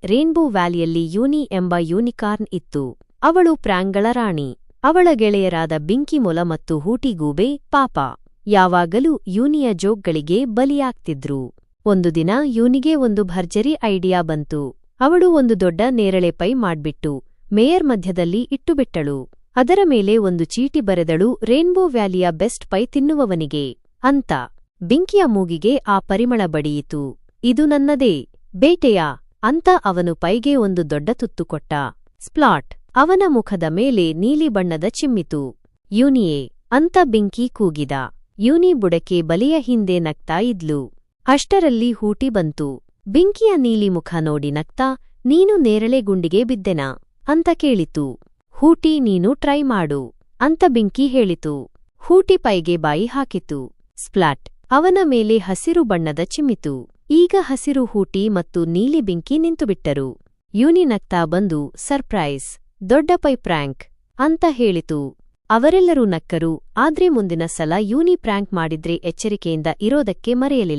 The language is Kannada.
ರೇನ್ಬೋ ವ್ಯಾಲಿಯಲ್ಲಿ ಯೂನಿ ಎಂಬ ಯೂನಿಕಾರ್ನ್ ಇತ್ತು. ಅವಳು ಪ್ರಾಂಕ್ಗಳ ರಾಣಿ. ಅವಳ ಗೆಳೆಯರಾದ ಬಿಂಕಿ ಮೊಲ ಮತ್ತು ಹೂಟಿಗೂಬೆ ಪಾಪ ಯಾವಾಗಲೂ ಯೂನಿಯ ಜೋಕ್ಗಳಿಗೆ ಬಲಿಯಾಗ್ತಿದ್ರು. ಒಂದು ದಿನ ಯೂನಿಗೆ ಒಂದು ಭರ್ಜರಿ ಐಡಿಯಾ ಬಂತು. ಅವಳು ಒಂದು ದೊಡ್ಡ ನೇರಳೆ ಪೈ ಮಾಡ್ಬಿಟ್ಟು ಮೇಯರ್ ಮಧ್ಯದಲ್ಲಿ ಇಟ್ಟುಬಿಟ್ಟಳು. ಅದರ ಮೇಲೆ ಒಂದು ಚೀಟಿ ಬರೆದಳು, ರೇನ್ಬೋ ವ್ಯಾಲಿಯ ಬೆಸ್ಟ್ ಪೈ ತಿನ್ನುವವನಿಗೆ ಅಂತ. ಬಿಂಕಿಯ ಮೂಗಿಗೆ ಆ ಪರಿಮಳ ಬಡಿಯಿತು. ಇದು ನನ್ನದೇ ಬೇಟೆಯಾ ಅಂತ ಅವನು ಪೈಗೆ ಒಂದು ದೊಡ್ಡ ತುತ್ತು ಕೊಟ್ಟ. ಸ್ಪ್ಲಾಟ್! ಅವನ ಮುಖದ ಮೇಲೆ ನೀಲಿ ಬಣ್ಣದ ಚಿಮ್ಮಿತು. ಯೂನಿಯೇ ಅಂತ ಬಿಂಕಿ ಕೂಗಿದ. ಯೂನಿ ಬುಡಕೆ ಬಲೆಯ ಹಿಂದೆ ನಗ್ತಾ ಇದ್ಲು. ಅಷ್ಟರಲ್ಲಿ ಹೂಟಿ ಬಂತು. ಬಿಂಕಿಯ ನೀಲಿ ಮುಖ ನೋಡಿ ನಗ್ತಾ, ನೀನು ನೇರಳೆ ಗುಂಡಿಗೆ ಬಿದ್ದೆನಾ ಅಂತ ಕೇಳಿತು. ಹೂಟಿ, ನೀನು ಟ್ರೈ ಮಾಡು ಅಂತ ಬಿಂಕಿ ಹೇಳಿತು. ಹೂಟಿ ಪೈಗೆ ಬಾಯಿ ಹಾಕಿತು. ಸ್ಪ್ಲಾಟ್! ಅವನ ಮೇಲೆ ಹಸಿರು ಬಣ್ಣದ ಚಿಮ್ಮಿತು. ಈಗ ಹಸಿರು ಹೂಟಿ ಮತ್ತು ನೀಲಿ ಬಿಂಕಿ ನಿಂತುಬಿಟ್ಟರು. ಯೂನಿ ನಗ್ತಾ ಬಂದು, ಸರ್ಪ್ರೈಸ್, ದೊಡ್ಡ ಪೈ ಪ್ರ್ಯಾಂಕ್ ಅಂತ ಹೇಳಿತು. ಅವರೆಲ್ಲರೂ ನಕ್ಕರು. ಆದ್ರೆ ಮುಂದಿನ ಸಲ ಯೂನಿ ಪ್ರ್ಯಾಂಕ್ ಮಾಡಿದ್ರೆ ಎಚ್ಚರಿಕೆಯಿಂದ ಇರೋದಕ್ಕೆ ಮರೆಯಲಿಲ್ಲ.